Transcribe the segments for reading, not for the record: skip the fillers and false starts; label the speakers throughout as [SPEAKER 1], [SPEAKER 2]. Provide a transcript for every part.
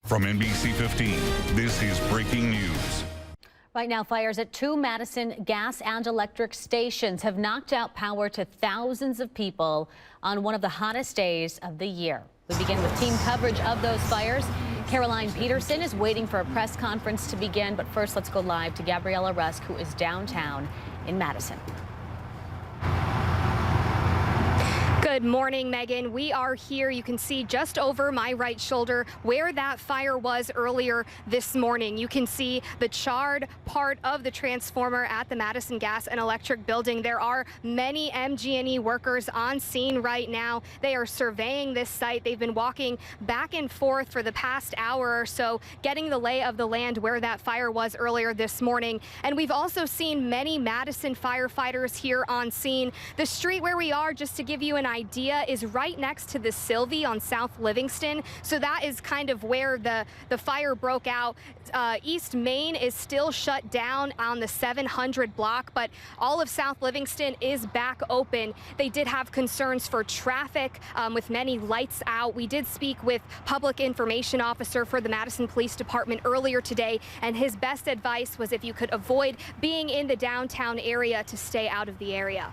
[SPEAKER 1] From NBC 15, this is breaking news.
[SPEAKER 2] Right now, fires at 2 Madison gas and electric stations have knocked out power to thousands of people on one of the hottest days of the year. We begin with team coverage of those fires. Caroline Peterson is waiting for a press conference to begin, but first let's go live to Gabriella Rusk, who is downtown in Madison.
[SPEAKER 3] Good morning, Megan. We are here. You can see just over my right shoulder where that fire was earlier this morning. You can see the charred part of the transformer at the Madison Gas and Electric building. There are many MGE workers on scene right now. They are surveying this site. They've been walking back and forth for the past hour or so, getting the lay of the land where that fire was earlier this morning. And we've also seen many Madison firefighters here on scene. The street where we are, just to give you an idea, is right next to the Sylvie on South Livingston. So that is kind of where the fire broke out. East Main is still shut down on the 700 block, but all of South Livingston is back open. They did have concerns for traffic with many lights out. We did speak with Public Information Officer for the Madison Police Department earlier today, and his best advice was if you could avoid being in the downtown area to stay out of the area.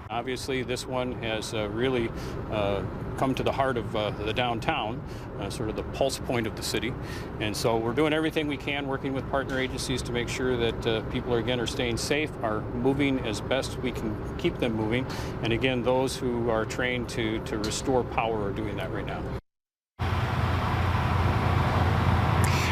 [SPEAKER 4] Obviously, this one has really come to the heart of the downtown, sort of the pulse point of the city. And so we're doing everything we can, working with partner agencies to make sure that people are staying safe, are moving as best we can keep them moving. And again, those who are trained to restore power are doing that right now.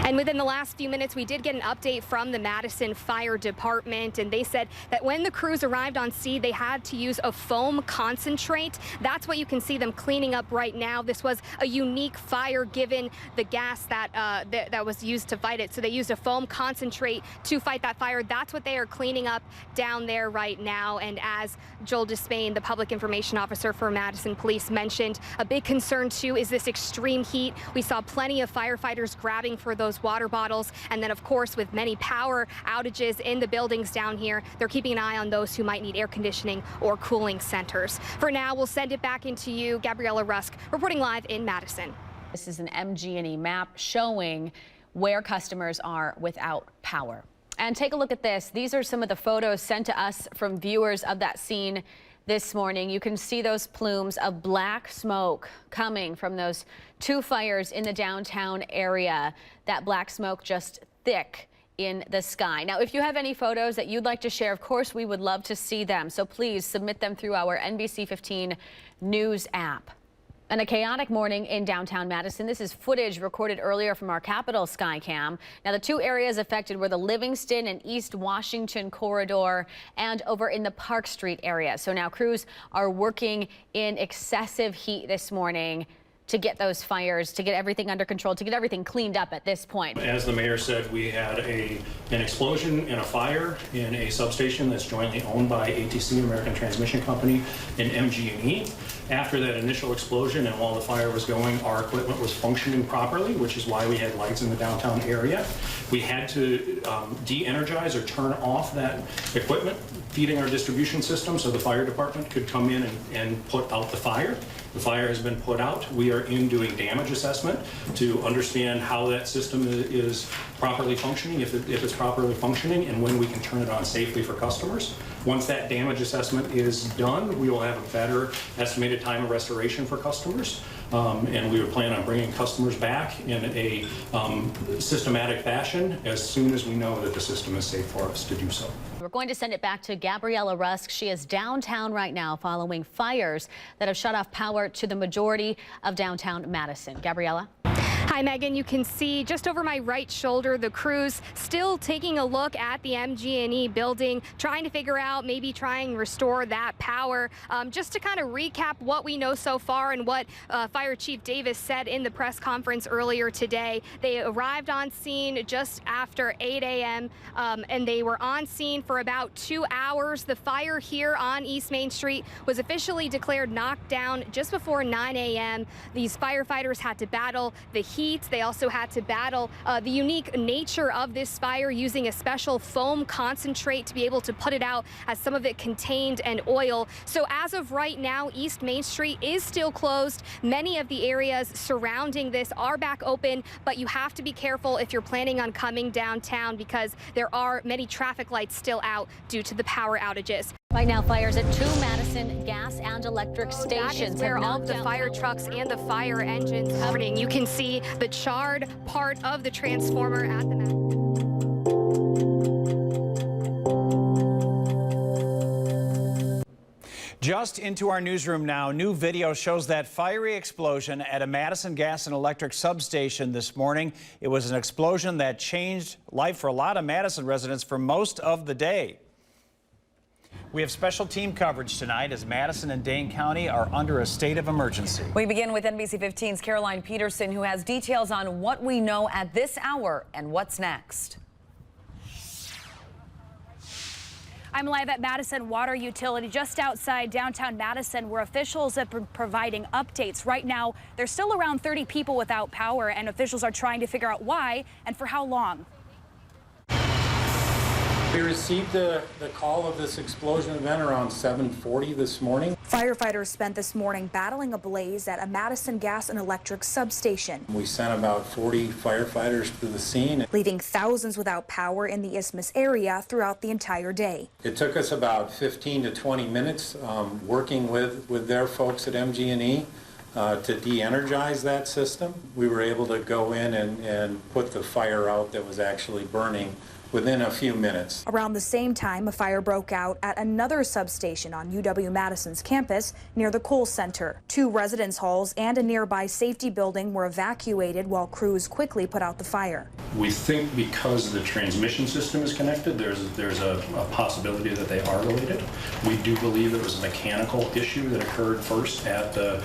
[SPEAKER 3] And within the last few minutes, we did get an update from the Madison Fire Department, and they said that when the crews arrived on scene, they had to use a foam concentrate. That's what you can see them cleaning up right now. This was a unique fire given the gas that was used to fight it. So they used a foam concentrate to fight that fire. That's what they are cleaning up down there right now. And as Joel Despain, the Public Information Officer for Madison Police, mentioned, a big concern too is this extreme heat. We saw plenty of firefighters grabbing for those water bottles, and then of course with many power outages in the buildings down here, they're keeping an eye on those who might need air conditioning or cooling centers. For now, we'll send it back into you, Gabriella Rusk, reporting live in Madison.
[SPEAKER 2] This is an MGE map showing where customers are without power. And take a look at this. These are some of the photos sent to us from viewers of that scene this morning. You can see those plumes of black smoke coming from those 2 fires in the downtown area. That black smoke just thick in the sky. Now, if you have any photos that you'd like to share, of course, we would love to see them. So please submit them through our NBC 15 News app. And a chaotic morning in downtown Madison. This is footage recorded earlier from our Capitol Skycam. Now, the 2 areas affected were the Livingston and East Washington corridor and over in the Park Street area. So now crews are working in excessive heat this morning to get those fires, to get everything under control, to get everything cleaned up at this point.
[SPEAKER 5] As the mayor said, we had an explosion and a fire in a substation that's jointly owned by ATC, American Transmission Company, and MGE. After that initial explosion and while the fire was going, our equipment was functioning properly, which is why we had lights in the downtown area. We had to de-energize or turn off that equipment feeding our distribution system so the fire department could come in and put out the fire. The fire has been put out. We are in doing damage assessment to understand how that system is properly functioning, if it's properly functioning, and when we can turn it on safely for customers. Once that damage assessment is done, we will have a better estimated time of restoration for customers. And we would plan on bringing customers back in a systematic fashion as soon as we know that the system is safe for us to do so.
[SPEAKER 2] We're going to send it back to Gabriella Rusk. She is downtown right now following fires that have shut off power to the majority of downtown Madison. Gabriella?
[SPEAKER 3] Hi, Megan. You can see just over my right shoulder the crews still taking a look at the MGE building, trying to figure out, maybe trying to restore that power. Just to kind of recap what we know so far and what Fire Chief Davis said in the press conference earlier today. They arrived on scene just after 8 a.m. And they were on scene for about 2 hours. The fire here on East Main Street was officially declared knocked down just before 9 a.m. These firefighters had to battle the heat heat. They also had to battle the unique nature of this fire using a special foam concentrate to be able to put it out, as some of it contained an oil. So as of right now, East Main Street is still closed. Many of the areas surrounding this are back open, but you have to be careful if you're planning on coming downtown because there are many traffic lights still out due to the power outages.
[SPEAKER 2] Right now, fires at 2 Madison gas and electric stations.
[SPEAKER 3] That is where all of the fire trucks and the fire engines coming. You can see the charred part of the transformer at the
[SPEAKER 6] Just into our newsroom now, new video shows that fiery explosion at a Madison gas and electric substation this morning. It was an explosion that changed life for a lot of Madison residents for most of the day. We have special team coverage tonight as Madison and Dane County are under a state of emergency.
[SPEAKER 7] We begin with NBC 15's Caroline Peterson, who has details on what we know at this hour and what's next.
[SPEAKER 8] I'm live at Madison Water Utility just outside downtown Madison, where officials have been providing updates. Right now, there's still around 30 people without power, and officials are trying to figure out why and for how long.
[SPEAKER 9] We received the call of this explosion event around 7:40 this morning.
[SPEAKER 10] Firefighters spent this morning battling a blaze at a Madison gas and electric substation.
[SPEAKER 9] We sent about 40 firefighters to the scene,
[SPEAKER 10] leaving thousands without power in the Isthmus area throughout the entire day.
[SPEAKER 9] It took us about 15 to 20 minutes working with their folks at MGE to de-energize that system. We were able to go in and put the fire out that was actually burning within a few minutes.
[SPEAKER 10] Around the same time, a fire broke out at another substation on UW-Madison's campus near the Kohl Center. 2 residence halls and a nearby safety building were evacuated while crews quickly put out the fire.
[SPEAKER 5] We think because the transmission system is connected, there's a possibility that they are related. We do believe it was a mechanical issue that occurred first at the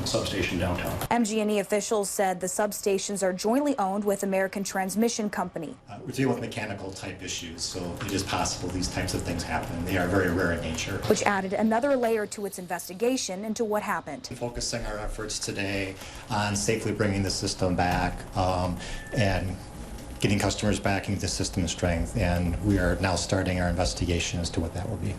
[SPEAKER 5] substation downtown.
[SPEAKER 10] MGE officials said the substations are jointly owned with American Transmission Company.
[SPEAKER 11] We're dealing with mechanical type issues, so it is possible these types of things happen. They are very rare in nature.
[SPEAKER 10] Which added another layer to its investigation into what happened.
[SPEAKER 11] Focusing our efforts today on safely bringing the system back and getting customers back into the system strength, and we are now starting our investigation as to what that will be.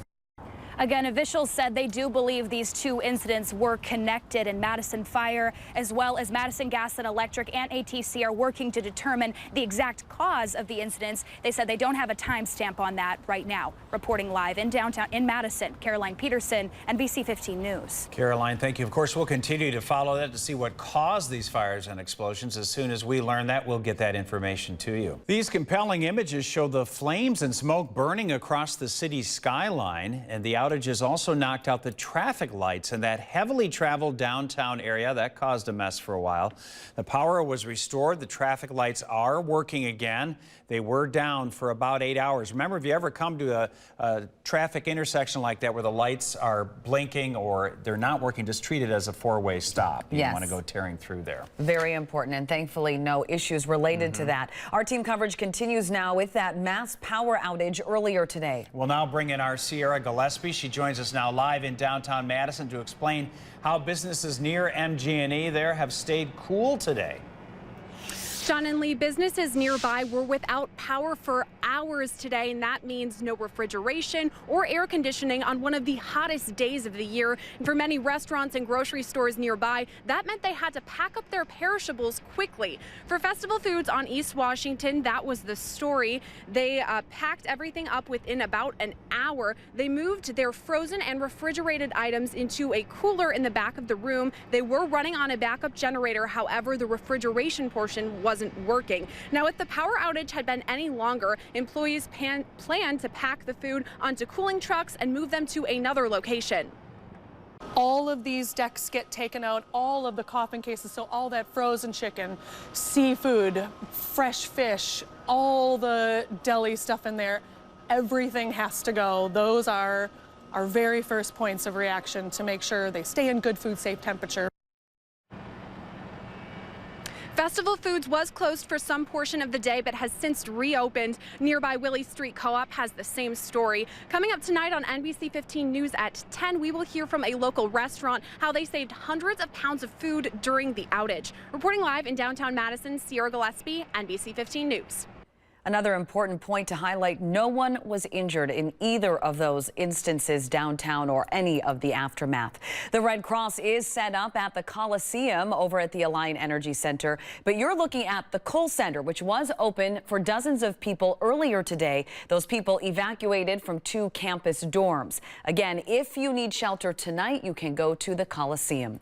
[SPEAKER 8] Again, officials said they do believe these 2 incidents were connected, and Madison Fire, as well as Madison Gas and Electric and ATC, are working to determine the exact cause of the incidents. They said they don't have a timestamp on that right now. Reporting live in downtown in Madison, Caroline Peterson, NBC 15 News.
[SPEAKER 6] Caroline, thank you. Of course, we'll continue to follow that to see what caused these fires and explosions. As soon as we learn that, we'll get that information to you. These compelling images show the flames and smoke burning across the city's skyline, and the outages also knocked out the traffic lights in that heavily traveled downtown area. That caused a mess for a while. The power was restored. The traffic lights are working again. They were down for about 8 hours. Remember, if you ever come to a traffic intersection like that where the lights are blinking or they're not working, just treat it as a 4-way stop. You don't want to go tearing through there.
[SPEAKER 7] Very important, and thankfully no issues related to that. Our team coverage continues now with that mass power outage earlier today.
[SPEAKER 6] We'll now bring in our Sierra Gillespie. She joins us now live in downtown Madison to explain how businesses near MGE there have stayed cool today.
[SPEAKER 12] John and Lee, businesses nearby were without power for hours today, and that means no refrigeration or air conditioning on one of the hottest days of the year. And for many restaurants and grocery stores nearby, that meant they had to pack up their perishables quickly. For Festival Foods on East Washington, that was the story. They packed everything up within about an hour. They moved their frozen and refrigerated items into a cooler in the back of the room. They were running on a backup generator. However, the refrigeration portion wasn't working. Now, if the power outage had been any longer, employees planned to pack the food onto cooling trucks and move them to another location.
[SPEAKER 13] All of these decks get taken out, all of the coffin cases, so all that frozen chicken, seafood, fresh fish, all the deli stuff in there, everything has to go. Those are our very first points of reaction to make sure they stay in good food safe temperature.
[SPEAKER 12] Festival Foods was closed for some portion of the day, but has since reopened. Nearby Willie Street Co-op has the same story. Coming up tonight on NBC 15 News at 10, we will hear from a local restaurant how they saved hundreds of pounds of food during the outage. Reporting live in downtown Madison, Sierra Gillespie, NBC 15 News.
[SPEAKER 7] Another important point to highlight, no one was injured in either of those instances downtown or any of the aftermath. The Red Cross is set up at the Coliseum over at the Alliant Energy Center, but you're looking at the Cole Center, which was open for dozens of people earlier today. Those people evacuated from 2 campus dorms. Again, if you need shelter tonight, you can go to the Coliseum.